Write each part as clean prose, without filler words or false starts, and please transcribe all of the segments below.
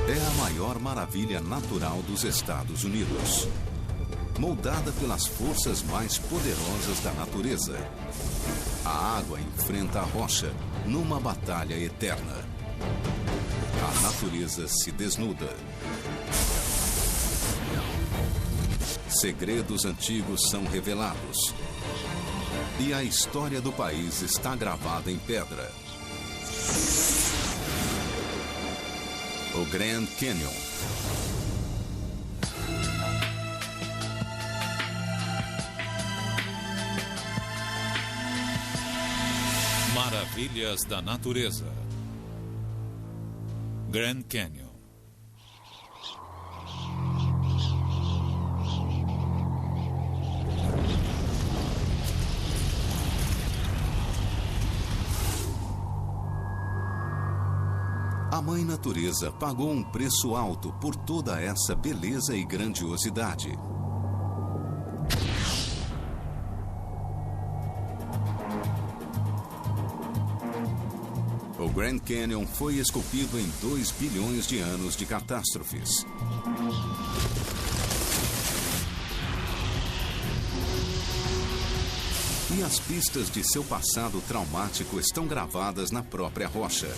É a maior maravilha natural dos Estados Unidos. Moldada pelas forças mais poderosas da natureza. A água enfrenta a rocha numa batalha eterna. A natureza se desnuda. Segredos antigos são revelados. E a história do país está gravada em pedra. O Grand Canyon. Maravilhas da natureza. Grand Canyon. A Mãe Natureza pagou um preço alto por toda essa beleza e grandiosidade. O Grand Canyon foi esculpido em 2 bilhões de anos de catástrofes. E as pistas de seu passado traumático estão gravadas na própria rocha.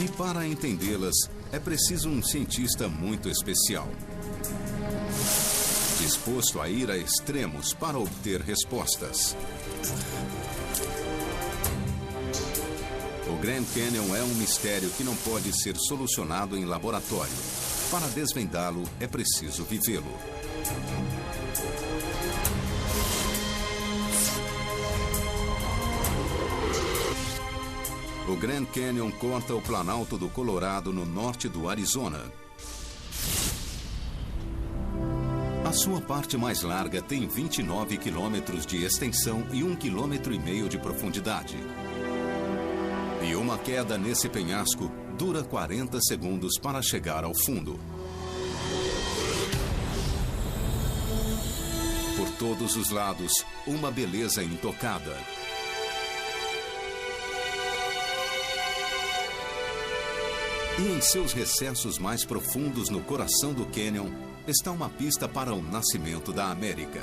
E para entendê-las, é preciso um cientista muito especial. Disposto a ir a extremos para obter respostas. O Grand Canyon é um mistério que não pode ser solucionado em laboratório. Para desvendá-lo, é preciso vivê-lo. O Grand Canyon corta o Planalto do Colorado no norte do Arizona. A sua parte mais larga tem 29 quilômetros de extensão e 1,5 km de profundidade. E uma queda nesse penhasco dura 40 segundos para chegar ao fundo. Por todos os lados, uma beleza intocada. E em seus recessos mais profundos no coração do Canyon, está uma pista para o nascimento da América.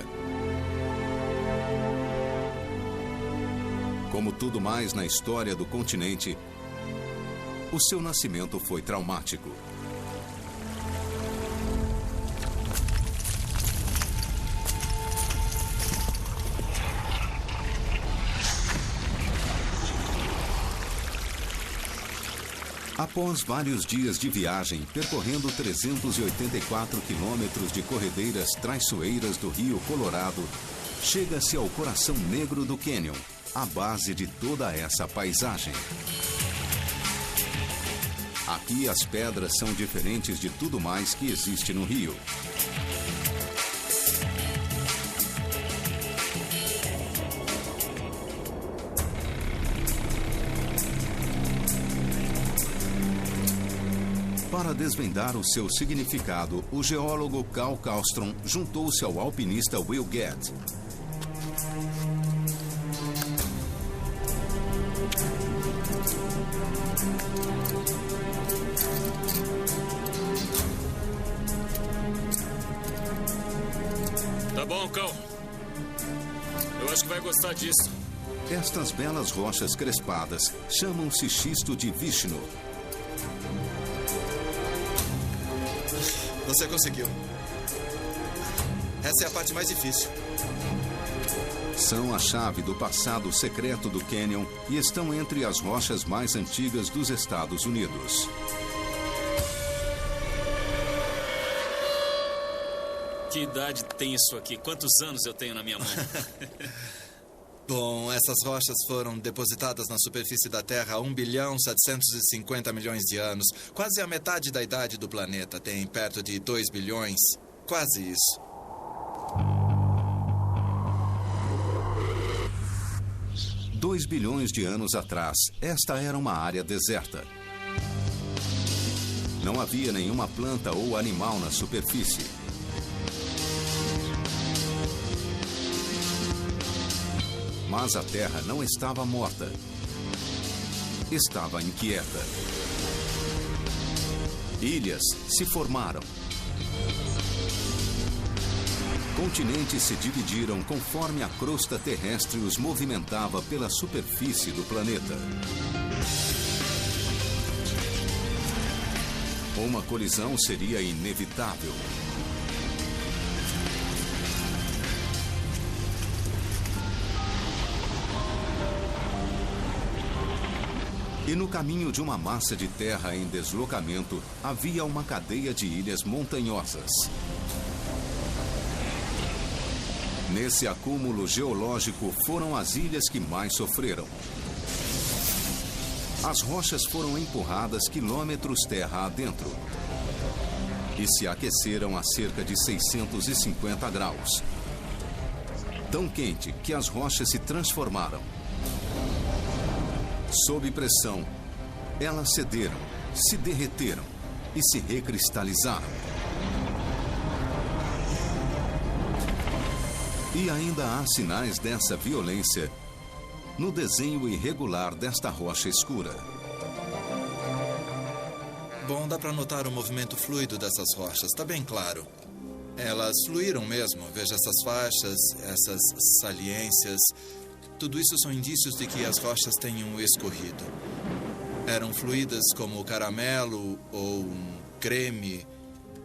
Como tudo mais na história do continente, o seu nascimento foi traumático. Após vários dias de viagem, percorrendo 384 quilômetros de corredeiras traiçoeiras do Rio Colorado, chega-se ao coração negro do Canyon, a base de toda essa paisagem. Aqui as pedras são diferentes de tudo mais que existe no Rio. Para desvendar o seu significado, o geólogo Carl Karlstrom juntou-se ao alpinista Will Gadd. Tá bom, Cal. Eu acho que vai gostar disso. Estas belas rochas crespadas chamam-se xisto de Vishnu. Você conseguiu. Essa é a parte mais difícil. São a chave do passado secreto do Canyon e estão entre as rochas mais antigas dos Estados Unidos. Que idade tem isso aqui? Quantos anos eu tenho na minha mão? Bom, essas rochas foram depositadas na superfície da Terra há 1.750 bilhões de anos. Quase a metade da idade do planeta. Tem perto de 2 bilhões. Quase isso. Dois bilhões de anos atrás, esta era uma área deserta. Não havia nenhuma planta ou animal na superfície. Mas a Terra não estava morta. Estava inquieta. Ilhas se formaram. Continentes se dividiram conforme a crosta terrestre os movimentava pela superfície do planeta. Uma colisão seria inevitável. E no caminho de uma massa de terra em deslocamento, havia uma cadeia de ilhas montanhosas. Nesse acúmulo geológico foram as ilhas que mais sofreram. As rochas foram empurradas quilômetros terra adentro e se aqueceram a cerca de 650 graus. Tão quente que as rochas se transformaram. Sob pressão, elas cederam, se derreteram e se recristalizaram. E ainda há sinais dessa violência no desenho irregular desta rocha escura. Bom, dá para notar o movimento fluido dessas rochas, está bem claro. Elas fluíram mesmo, veja essas faixas, essas saliências. Tudo isso são indícios de que as rochas tenham escorrido. Eram fluídas como caramelo ou um creme,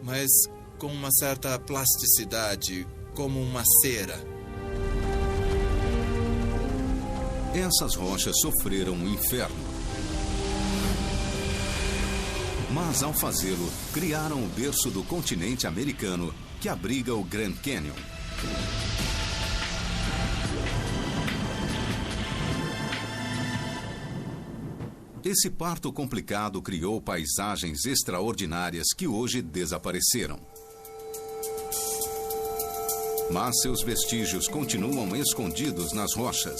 mas com uma certa plasticidade, como uma cera. Essas rochas sofreram um inferno. Mas ao fazê-lo, criaram o berço do continente americano que abriga o Grand Canyon. Esse parto complicado criou paisagens extraordinárias que hoje desapareceram. Mas seus vestígios continuam escondidos nas rochas.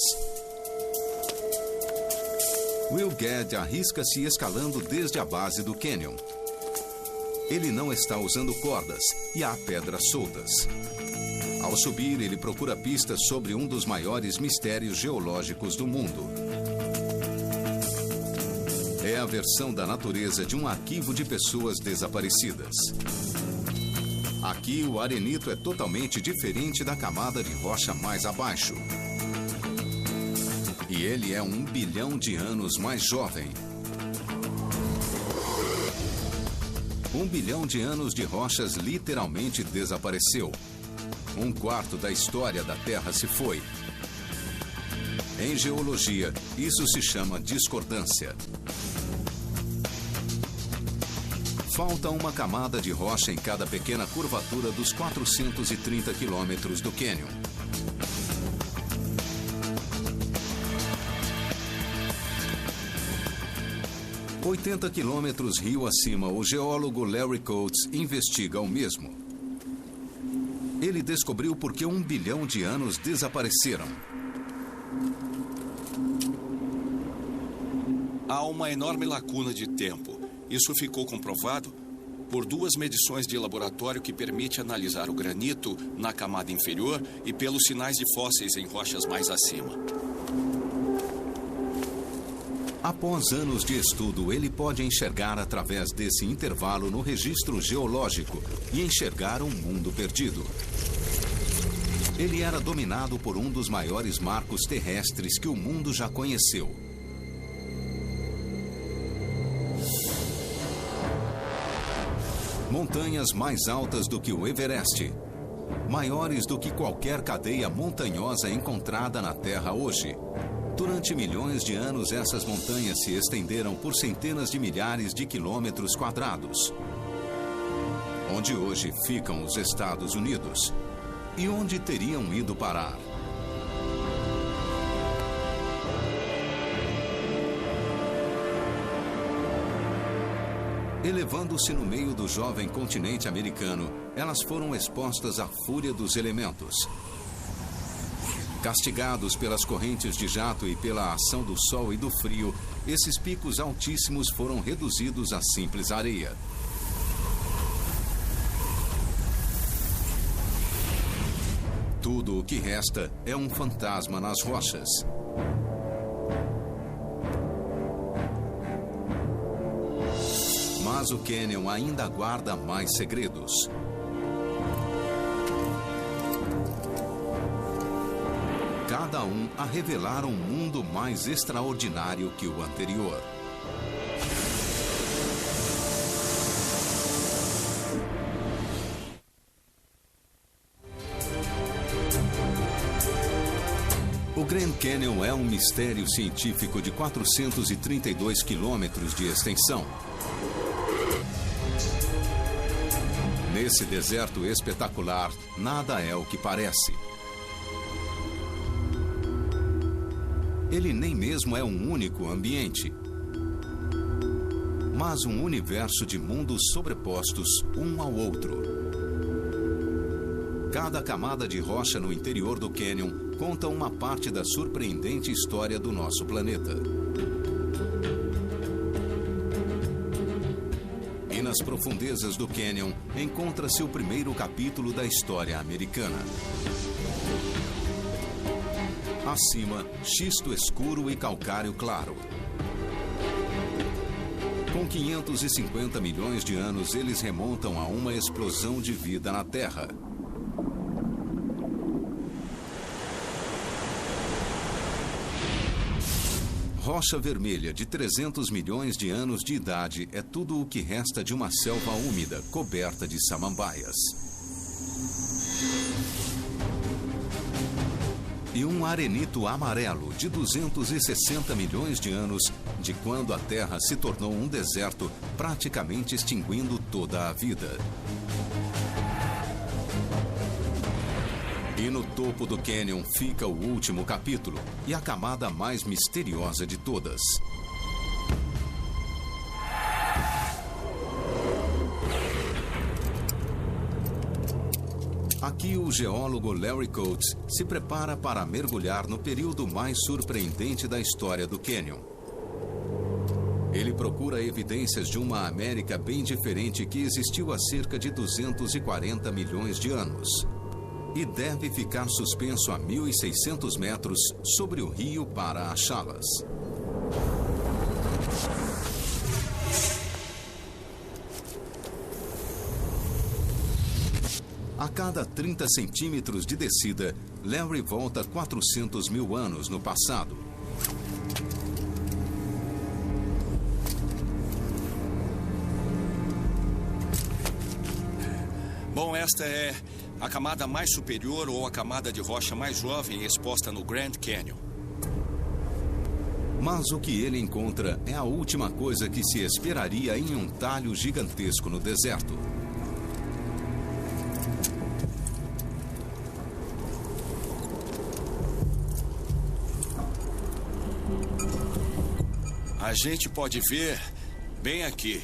Will Gadd arrisca-se escalando desde a base do cânion. Ele não está usando cordas e há pedras soltas. Ao subir, ele procura pistas sobre um dos maiores mistérios geológicos do mundo. É a versão da natureza de um arquivo de pessoas desaparecidas. Aqui, o arenito é totalmente diferente da camada de rocha mais abaixo. E ele é 1 bilhão de anos mais jovem. 1 bilhão de anos de rochas literalmente desapareceu. 1/4 da história da Terra se foi. Em geologia, isso se chama discordância. Falta uma camada de rocha em cada pequena curvatura dos 430 quilômetros do cânion. – 80 quilômetros rio acima, o geólogo Larry Coates investiga o mesmo. Ele descobriu por que 1 bilhão de anos desapareceram. Há uma enorme lacuna de tempo. Isso ficou comprovado por 2 medições de laboratório que permitem analisar o granito na camada inferior e pelos sinais de fósseis em rochas mais acima. Após anos de estudo, ele pode enxergar através desse intervalo no registro geológico e enxergar um mundo perdido. Ele era dominado por um dos maiores marcos terrestres que o mundo já conheceu. Montanhas mais altas do que o Everest, maiores do que qualquer cadeia montanhosa encontrada na Terra hoje. Durante milhões de anos, essas montanhas se estenderam por centenas de milhares de quilômetros quadrados. Onde hoje ficam os Estados Unidos? E onde teriam ido parar? Elevando-se no meio do jovem continente americano, elas foram expostas à fúria dos elementos. Castigados pelas correntes de jato e pela ação do sol e do frio, esses picos altíssimos foram reduzidos a simples areia. Tudo o que resta é um fantasma nas rochas. Mas o cânion ainda guarda mais segredos. Cada um a revelar um mundo mais extraordinário que o anterior. O Grand Canyon é um mistério científico de 432 quilômetros de extensão. Nesse deserto espetacular, nada é o que parece. Ele nem mesmo é um único ambiente, mas um universo de mundos sobrepostos um ao outro. Cada camada de rocha no interior do cânion conta uma parte da surpreendente história do nosso planeta. E nas profundezas do cânion encontra-se o primeiro capítulo da história americana. Acima, xisto escuro e calcário claro. Com 550 milhões de anos, eles remontam a uma explosão de vida na Terra. Rocha vermelha de 300 milhões de anos de idade é tudo o que resta de uma selva úmida coberta de samambaias. E um arenito amarelo de 260 milhões de anos, de quando a Terra se tornou um deserto, praticamente extinguindo toda a vida. E no topo do cânion fica o último capítulo e a camada mais misteriosa de todas. Aqui o geólogo Larry Coates se prepara para mergulhar no período mais surpreendente da história do cânion. Ele procura evidências de uma América bem diferente que existiu há cerca de 240 milhões de anos. E deve ficar suspenso a 1.600 metros sobre o rio para achá-las. A cada 30 centímetros de descida, Larry volta 400 mil anos no passado. Bom, esta é a camada mais superior ou a camada de rocha mais jovem exposta no Grand Canyon. Mas o que ele encontra é a última coisa que se esperaria em um talho gigantesco no deserto. A gente pode ver, bem aqui,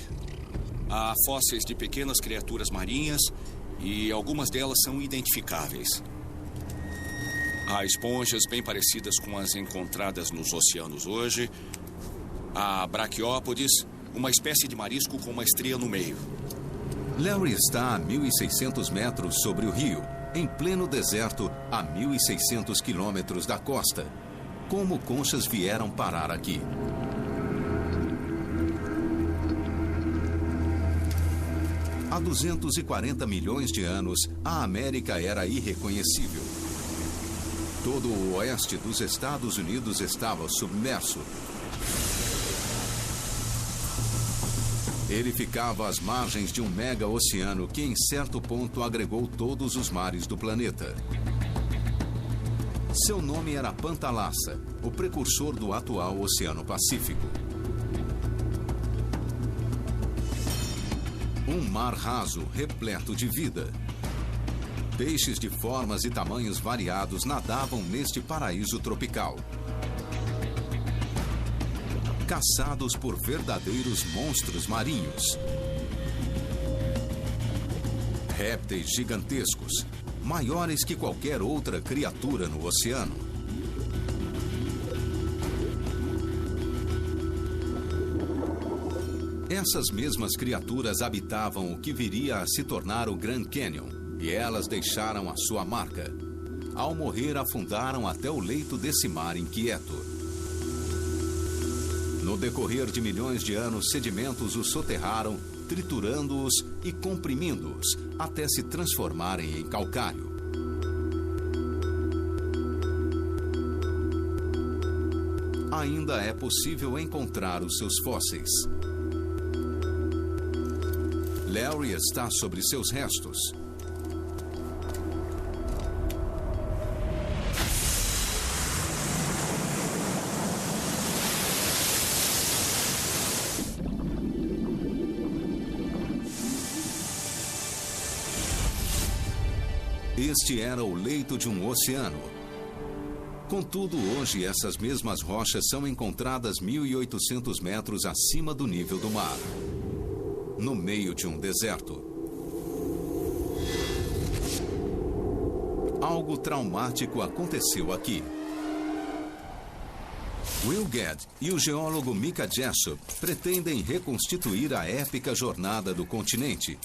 há fósseis de pequenas criaturas marinhas e algumas delas são identificáveis. Há esponjas bem parecidas com as encontradas nos oceanos hoje. Há braquiópodes, uma espécie de marisco com uma estria no meio. Larry está a 1.600 metros sobre o rio, em pleno deserto, a 1.600 quilômetros da costa. Como conchas vieram parar aqui? Há 240 milhões de anos, a América era irreconhecível. Todo o oeste dos Estados Unidos estava submerso. Ele ficava às margens de um mega-oceano que, em certo ponto, agregou todos os mares do planeta. Seu nome era Pantalassa, o precursor do atual Oceano Pacífico. Um mar raso, repleto de vida. Peixes de formas e tamanhos variados nadavam neste paraíso tropical. Caçados por verdadeiros monstros marinhos. Répteis gigantescos, maiores que qualquer outra criatura no oceano. Essas mesmas criaturas habitavam o que viria a se tornar o Grand Canyon, e elas deixaram a sua marca. ao morrer, afundaram até o leito desse mar inquieto. No decorrer de milhões de anos, sedimentos os soterraram, triturando-os e comprimindo-os, até se transformarem em calcário. Ainda é possível encontrar os seus fósseis. Larry está sobre seus restos. Este era o leito de um oceano. Contudo, hoje essas mesmas rochas são encontradas 1.800 metros acima do nível do mar, no meio de um deserto. Algo traumático aconteceu aqui. Will Gadd e o geólogo Micah Jessup pretendem reconstituir a épica jornada do continente.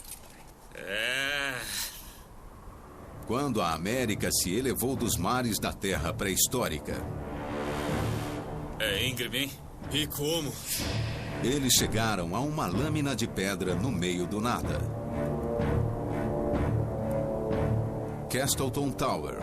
Quando a América se elevou dos mares da Terra pré-histórica. É íngreme, hein? E como? Eles chegaram a uma lâmina de pedra no meio do nada. Castleton Tower.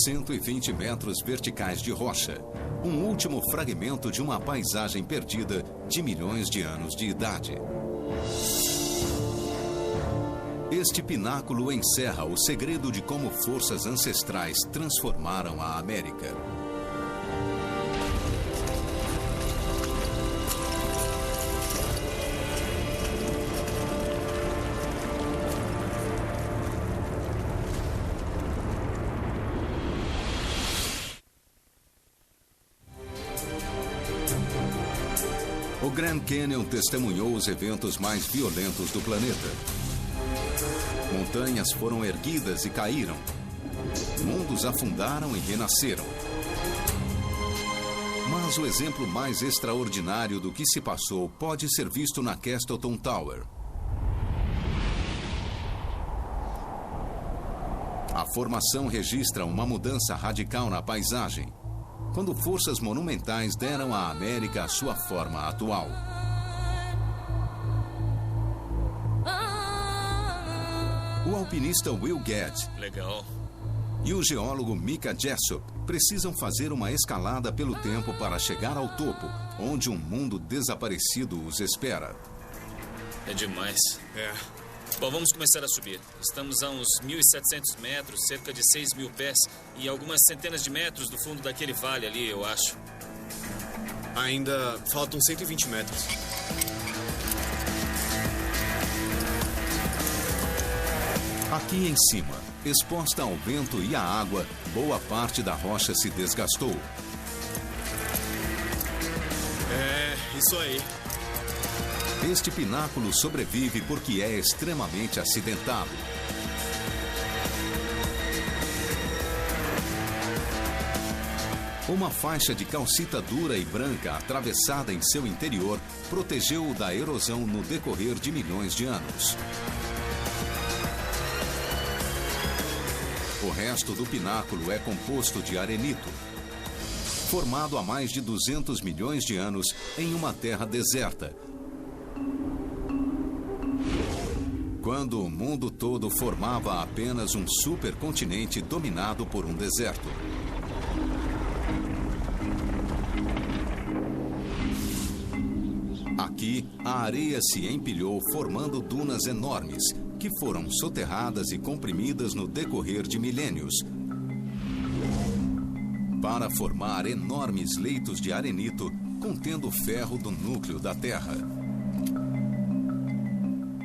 120 metros verticais de rocha. Um último fragmento de uma paisagem perdida de milhões de anos de idade. Este pináculo encerra o segredo de como forças ancestrais transformaram a América. O Grand Canyon testemunhou os eventos mais violentos do planeta. Montanhas foram erguidas e caíram. Mundos afundaram e renasceram. Mas o exemplo mais extraordinário do que se passou pode ser visto na Castleton Tower. A formação registra uma mudança radical na paisagem, quando forças monumentais deram à América a sua forma atual. O alpinista Will Gadd e o geólogo Micah Jessup precisam fazer uma escalada pelo tempo para chegar ao topo, onde um mundo desaparecido os espera. É demais. Bom, vamos começar a subir. Estamos a uns 1.700 metros, cerca de 6.000 pés, e algumas centenas de metros do fundo daquele vale ali, eu acho. Ainda faltam 120 metros. Aqui em cima, exposta ao vento e à água, boa parte da rocha se desgastou. Isso aí. Este pináculo sobrevive porque é extremamente acidentado. Uma faixa de calcita dura e branca atravessada em seu interior protegeu-o da erosão no decorrer de milhões de anos. O resto do pináculo é composto de arenito, formado há mais de 200 milhões de anos em uma terra deserta, quando o mundo todo formava apenas um supercontinente dominado por um deserto. Aqui, a areia se empilhou formando dunas enormes, que foram soterradas e comprimidas no decorrer de milênios, para formar enormes leitos de arenito contendo o ferro do núcleo da Terra.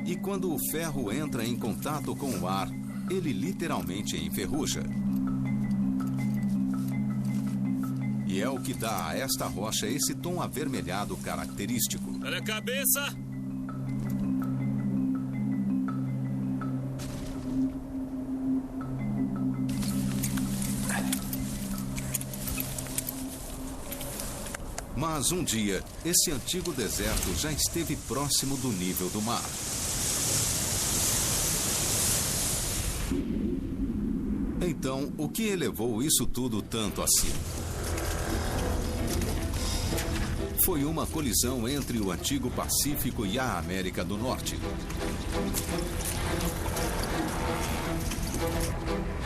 E quando o ferro entra em contato com o ar, ele literalmente enferruja. E é o que dá a esta rocha esse tom avermelhado característico. Olha a cabeça! Mas um dia, esse antigo deserto já esteve próximo do nível do mar. Então, o que elevou isso tudo tanto assim? Foi uma colisão entre o antigo Pacífico e a América do Norte.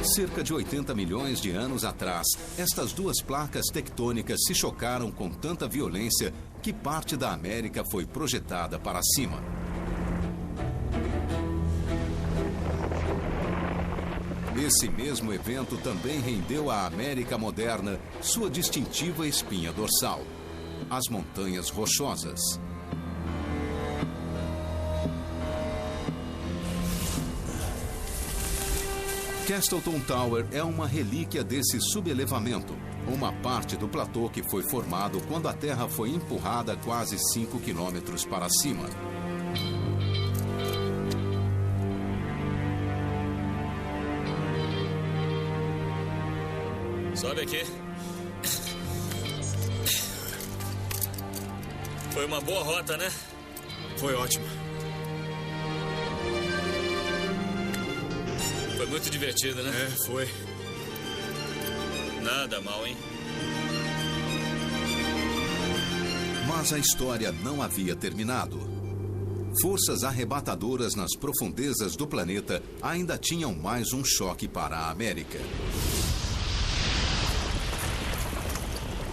Cerca de 80 milhões de anos atrás, estas duas placas tectônicas se chocaram com tanta violência que parte da América foi projetada para cima. Esse mesmo evento também rendeu à América moderna sua distintiva espinha dorsal, as Montanhas Rochosas. Castleton Tower é uma relíquia desse subelevamento, uma parte do platô que foi formado quando a Terra foi empurrada quase 5 quilômetros para cima. Sobe aqui. Foi uma boa rota, né? Foi ótimo. Foi muito divertido, né? É, foi. Nada mal, hein? Mas a história não havia terminado. Forças arrebatadoras nas profundezas do planeta ainda tinham mais um choque para a América.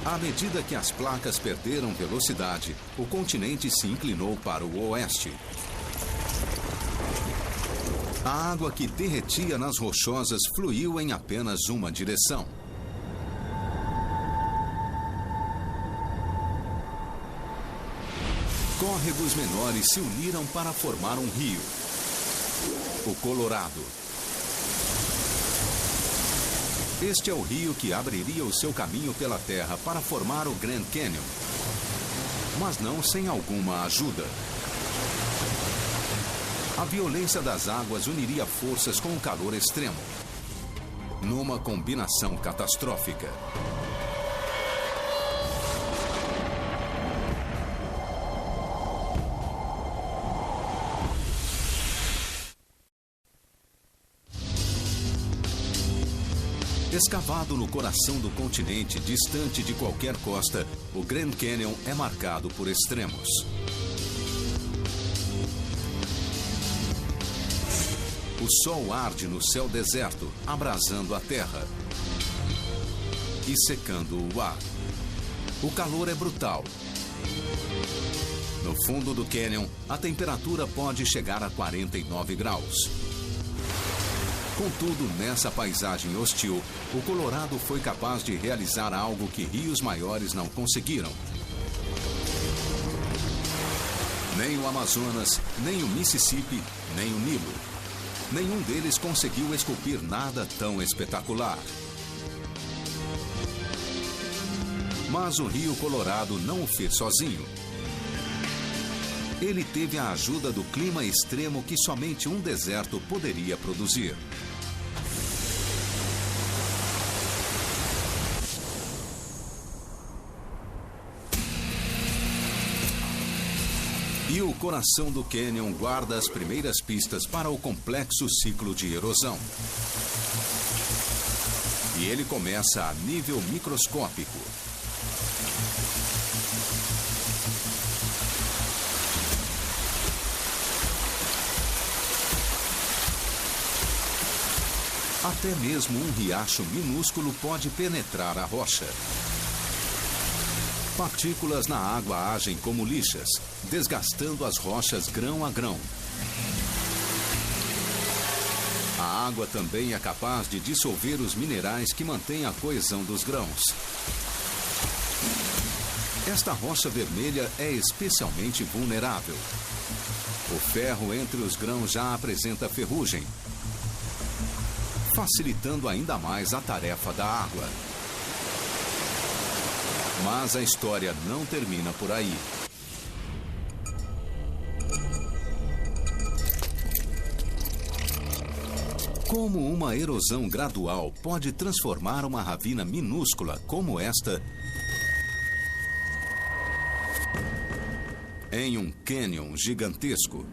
À medida que as placas perderam velocidade, o continente se inclinou para o oeste. A água que derretia nas rochosas fluiu em apenas uma direção. Córregos menores se uniram para formar um rio, o Colorado. Este é o rio que abriria o seu caminho pela terra para formar o Grand Canyon, mas não sem alguma ajuda. A violência das águas uniria forças com o calor extremo, numa combinação catastrófica. Escavado no coração do continente, distante de qualquer costa, o Grand Canyon é marcado por extremos. O sol arde no céu deserto, abrasando a terra e secando o ar. O calor é brutal. No fundo do cânion, a temperatura pode chegar a 49 graus. Contudo, nessa paisagem hostil, o Colorado foi capaz de realizar algo que rios maiores não conseguiram. Nem o Amazonas, nem o Mississippi, nem o Nilo. Nenhum deles conseguiu esculpir nada tão espetacular. Mas o Rio Colorado não o fez sozinho. Ele teve a ajuda do clima extremo que somente um deserto poderia produzir. E o coração do cânion guarda as primeiras pistas para o complexo ciclo de erosão. E ele começa a nível microscópico. Até mesmo um riacho minúsculo pode penetrar a rocha. Partículas na água agem como lixas, desgastando as rochas grão a grão. A água também é capaz de dissolver os minerais que mantêm a coesão dos grãos. Esta rocha vermelha é especialmente vulnerável. O ferro entre os grãos já apresenta ferrugem, facilitando ainda mais a tarefa da água. Mas a história não termina por aí. Como uma erosão gradual pode transformar uma ravina minúscula como esta em um cânion gigantesco?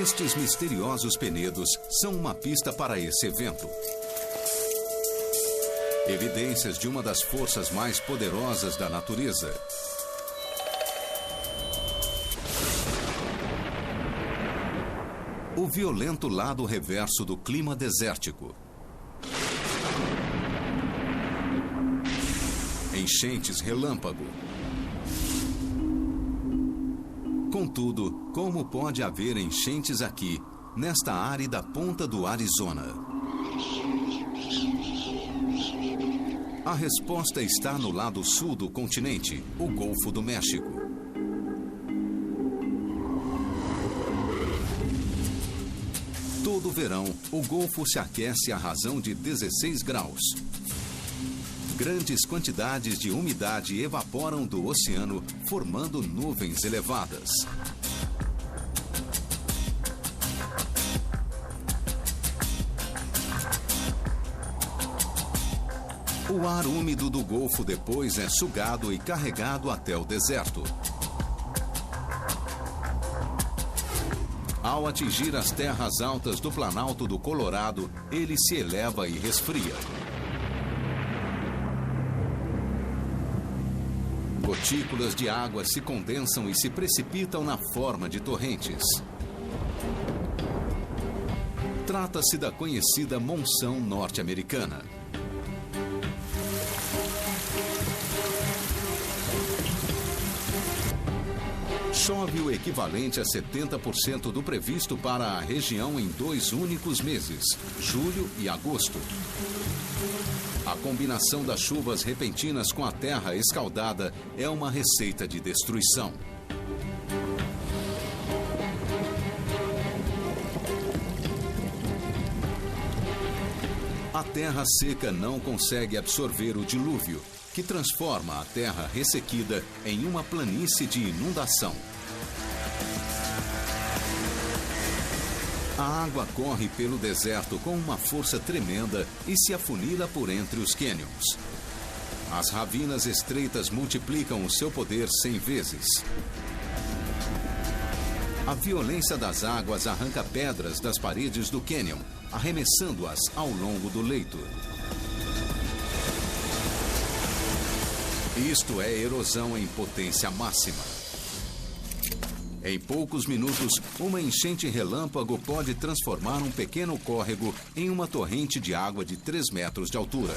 Estes misteriosos penedos são uma pista para esse evento. Evidências de uma das forças mais poderosas da natureza. O violento lado reverso do clima desértico. Enchentes relâmpago. Contudo, como pode haver enchentes aqui, nesta árida ponta do Arizona? A resposta está no lado sul do continente, o Golfo do México. Todo verão, o Golfo se aquece à razão de 16 graus. Grandes quantidades de umidade evaporam do oceano, formando nuvens elevadas. O ar úmido do Golfo depois é sugado e carregado até o deserto. Ao atingir as terras altas do Planalto do Colorado, ele se eleva e resfria. Gotículas de água se condensam e se precipitam na forma de torrentes. Trata-se da conhecida monção norte-americana. Chove o equivalente a 70% do previsto para a região em 2 únicos meses, julho e agosto. A combinação das chuvas repentinas com a terra escaldada é uma receita de destruição. A terra seca não consegue absorver o dilúvio, que transforma a terra ressequida em uma planície de inundação. A água corre pelo deserto com uma força tremenda e se afunila por entre os cânions. As ravinas estreitas multiplicam o seu poder 100 vezes. A violência das águas arranca pedras das paredes do cânion, arremessando-as ao longo do leito. Isto é erosão em potência máxima. Em poucos minutos, uma enchente relâmpago pode transformar um pequeno córrego em uma torrente de água de 3 metros de altura.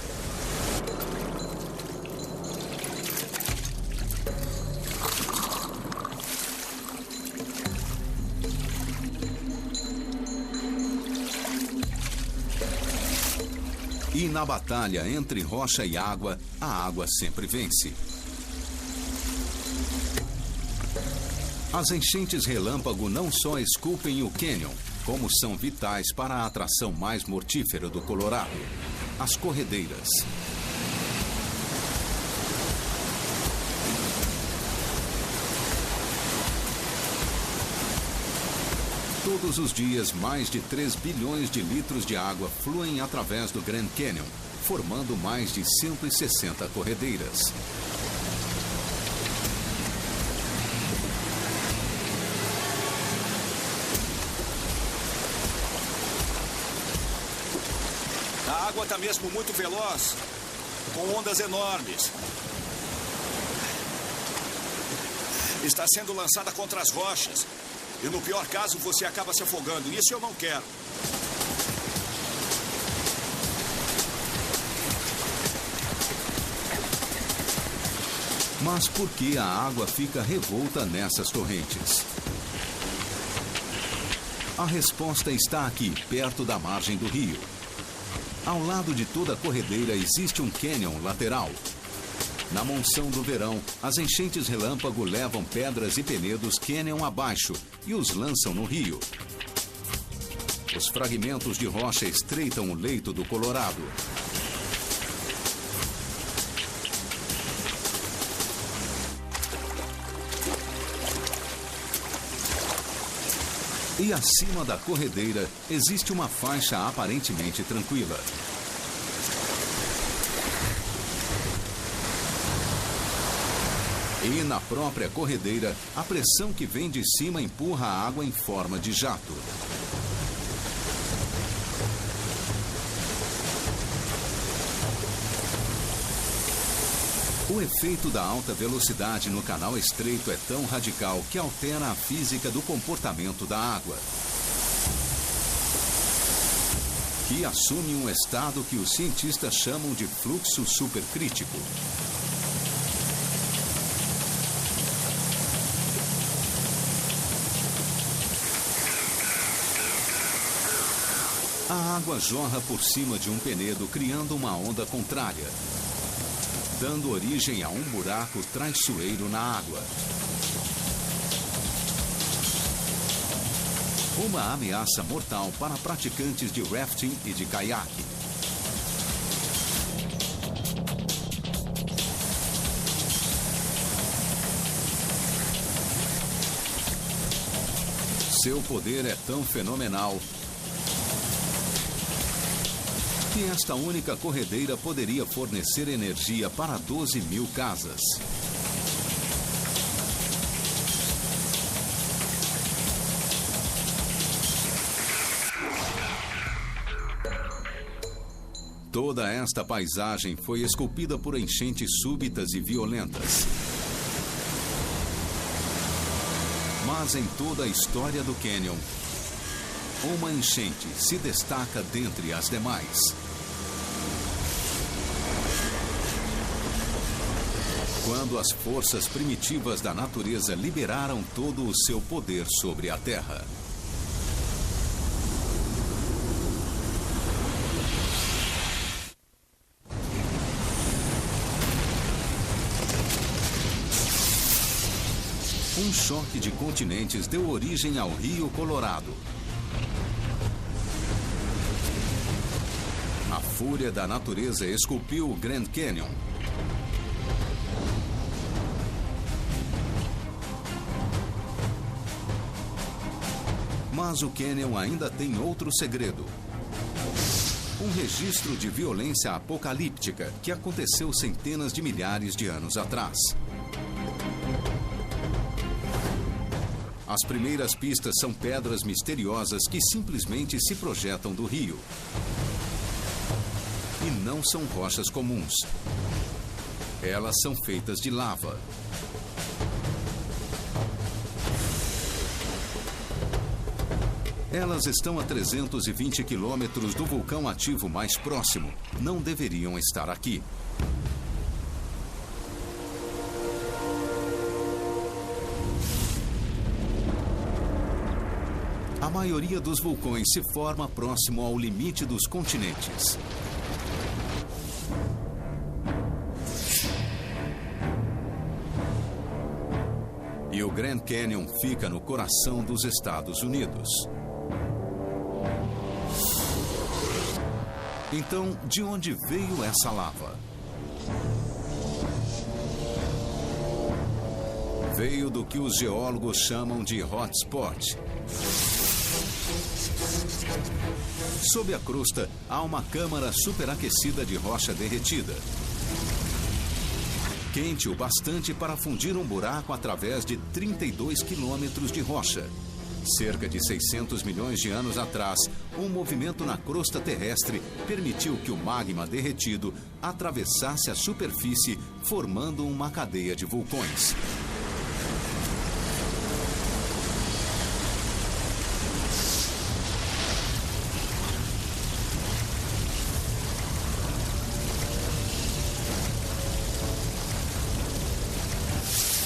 E na batalha entre rocha e água, a água sempre vence. As enchentes relâmpago não só esculpem o cânion, como são vitais para a atração mais mortífera do Colorado, as corredeiras. Todos os dias, mais de 3 bilhões de litros de água fluem através do Grand Canyon, formando mais de 160 corredeiras. A água está mesmo muito veloz, com ondas enormes. Está sendo lançada contra as rochas. E no pior caso, você acaba se afogando. Isso eu não quero. Mas por que a água fica revolta nessas torrentes? A resposta está aqui, perto da margem do rio. Ao lado de toda a corredeira existe um cânion lateral. Na monção do verão, as enchentes relâmpago levam pedras e penedos cânion abaixo e os lançam no rio. Os fragmentos de rocha estreitam o leito do Colorado. E acima da corredeira existe uma faixa aparentemente tranquila. E na própria corredeira, a pressão que vem de cima empurra a água em forma de jato. O efeito da alta velocidade no canal estreito é tão radical que altera a física do comportamento da água, que assume um estado que os cientistas chamam de fluxo supercrítico. A água jorra por cima de um penedo, criando uma onda contrária, dando origem a um buraco traiçoeiro na água. Uma ameaça mortal para praticantes de rafting e de caiaque. Seu poder é tão fenomenal que esta única corredeira poderia fornecer energia para 12.000 casas. Toda esta paisagem foi esculpida por enchentes súbitas e violentas. Mas em toda a história do cânion, uma enchente se destaca dentre as demais. Quando as forças primitivas da natureza liberaram todo o seu poder sobre a Terra. Um choque de continentes deu origem ao Rio Colorado. A fúria da natureza esculpiu o Grand Canyon. Mas o cânion ainda tem outro segredo. Um registro de violência apocalíptica que aconteceu centenas de milhares de anos atrás. As primeiras pistas são pedras misteriosas que simplesmente se projetam do rio. E não são rochas comuns. Elas são feitas de lava. Elas estão a 320 quilômetros do vulcão ativo mais próximo. Não deveriam estar aqui. A maioria dos vulcões se forma próximo ao limite dos continentes. E o Grand Canyon fica no coração dos Estados Unidos. Então, de onde veio essa lava? Veio do que os geólogos chamam de hotspot. Sob a crosta, há uma câmara superaquecida de rocha derretida. Quente o bastante para fundir um buraco através de 32 quilômetros de rocha. Cerca de 600 milhões de anos atrás, um movimento na crosta terrestre permitiu que o magma derretido atravessasse a superfície, formando uma cadeia de vulcões.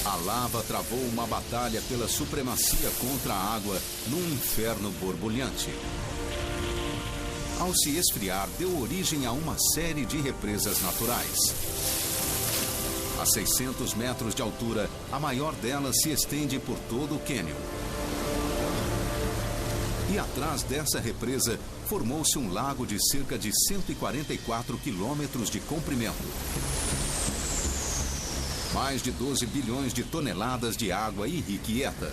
A lava travou uma batalha pela supremacia contra a água num inferno borbulhante. Ao se esfriar, deu origem a uma série de represas naturais. A 600 metros de altura, a maior delas se estende por todo o cânion. E atrás dessa represa, formou-se um lago de cerca de 144 quilômetros de comprimento. Mais de 12 bilhões de toneladas de água irrequieta.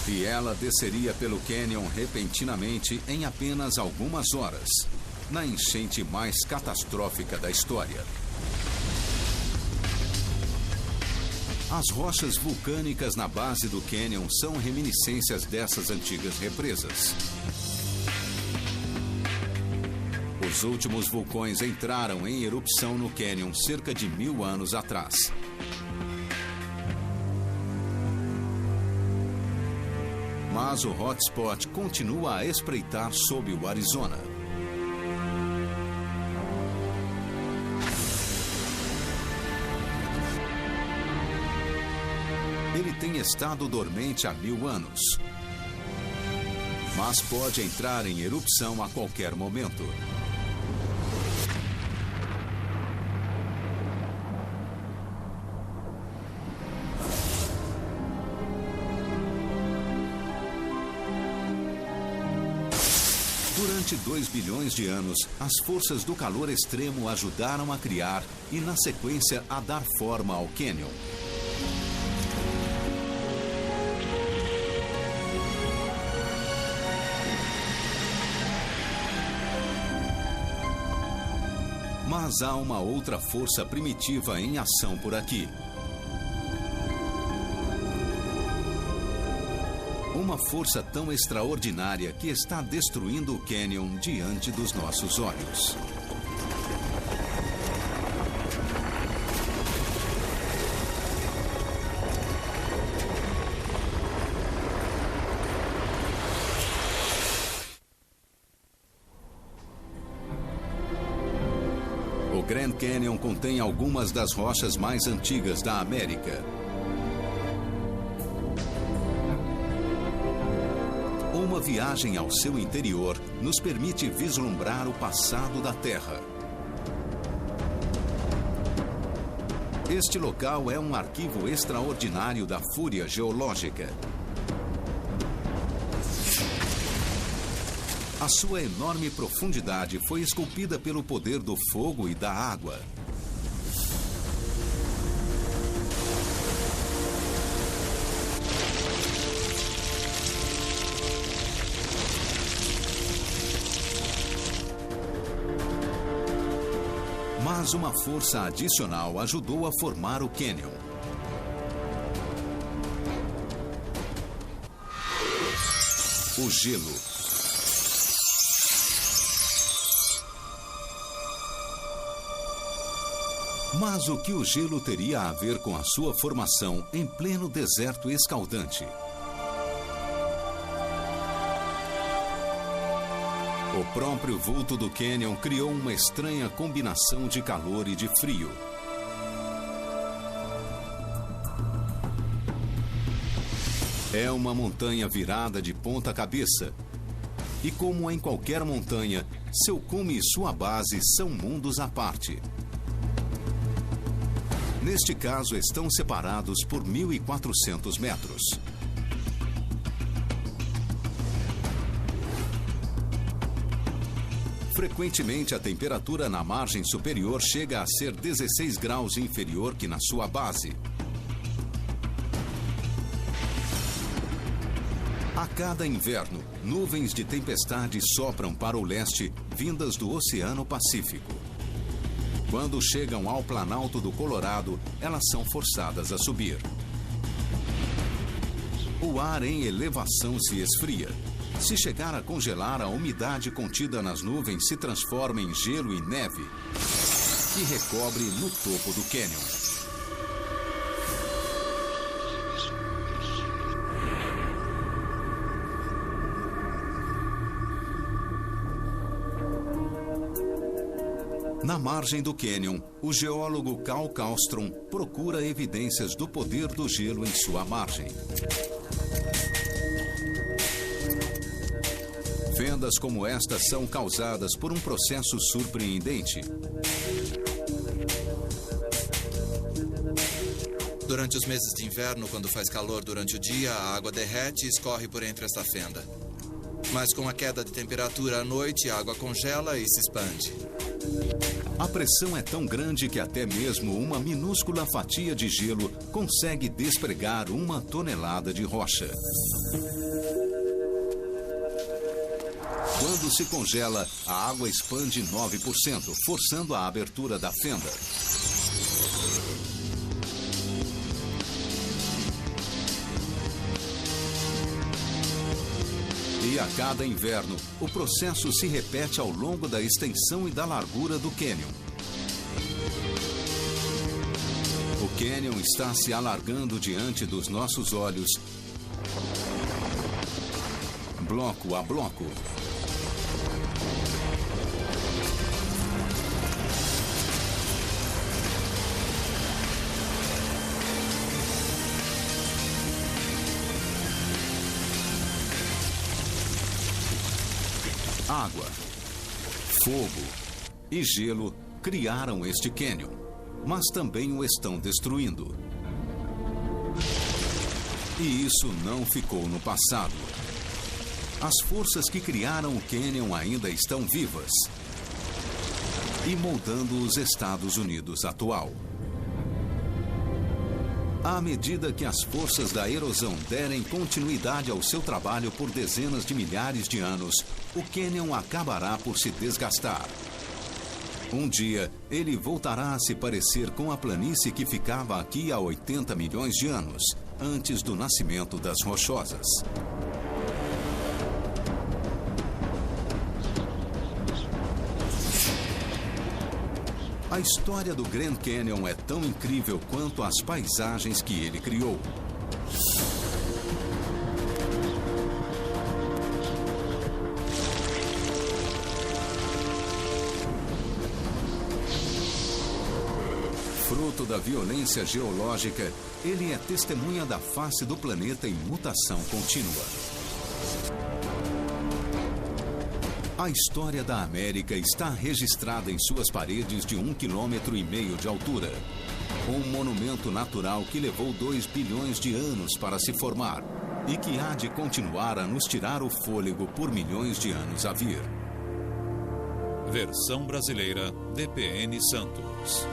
E ela desceria pelo cânion repentinamente em apenas algumas horas, na enchente mais catastrófica da história. As rochas vulcânicas na base do cânion são reminiscências dessas antigas represas. Os últimos vulcões entraram em erupção no cânion cerca de 1000 anos atrás. Mas o hotspot continua a espreitar sob o Arizona. Ele tem estado dormente há 1000 anos, mas pode entrar em erupção a qualquer momento. Durante 2 bilhões de anos, as forças do calor extremo ajudaram a criar e, na sequência, a dar forma ao cânion. Mas há uma outra força primitiva em ação por aqui. Uma força tão extraordinária que está destruindo o cânion diante dos nossos olhos. O Grand Canyon contém algumas das rochas mais antigas da América. Uma viagem ao seu interior nos permite vislumbrar o passado da Terra. Este local é um arquivo extraordinário da fúria geológica. A sua enorme profundidade foi esculpida pelo poder do fogo e da água. Mas uma força adicional ajudou a formar o cânion. O gelo. Mas o que o gelo teria a ver com a sua formação em pleno deserto escaldante? O próprio vulto do cânion criou uma estranha combinação de calor e de frio. É uma montanha virada de ponta cabeça. E como em qualquer montanha, seu cume e sua base são mundos à parte. Neste caso, estão separados por 1.400 metros. Frequentemente, a temperatura na margem superior chega a ser 16 graus inferior que na sua base. A cada inverno, nuvens de tempestade sopram para o leste, vindas do Oceano Pacífico. Quando chegam ao Planalto do Colorado, elas são forçadas a subir. O ar em elevação se esfria. Se chegar a congelar, a umidade contida nas nuvens se transforma em gelo e neve, que recobre no topo do cânion. Na margem do cânion, o geólogo Carl Karlstrom procura evidências do poder do gelo em sua margem. Fendas como esta são causadas por um processo surpreendente. Durante os meses de inverno, quando faz calor durante o dia, a água derrete e escorre por entre esta fenda. Mas com a queda de temperatura à noite, a água congela e se expande. A pressão é tão grande que até mesmo uma minúscula fatia de gelo consegue despregar 1 tonelada de rocha. Quando se congela, a água expande 9%, forçando a abertura da fenda. E a cada inverno, o processo se repete ao longo da extensão e da largura do cânion. O cânion está se alargando diante dos nossos olhos, bloco a bloco. Água, fogo e gelo criaram este cânion, mas também o estão destruindo. E isso não ficou no passado. As forças que criaram o cânion ainda estão vivas e moldando os Estados Unidos atual. À medida que as forças da erosão derem continuidade ao seu trabalho por dezenas de milhares de anos, o cânion acabará por se desgastar. Um dia, ele voltará a se parecer com a planície que ficava aqui há 80 milhões de anos, antes do nascimento das Rochosas. A história do Grand Canyon é tão incrível quanto as paisagens que ele criou. Fruto da violência geológica, ele é testemunha da face do planeta em mutação contínua. A história da América está registrada em suas paredes de 1,5 km de altura. Um monumento natural que levou 2 bilhões de anos para se formar e que há de continuar a nos tirar o fôlego por milhões de anos a vir. Versão brasileira, DPN Santos.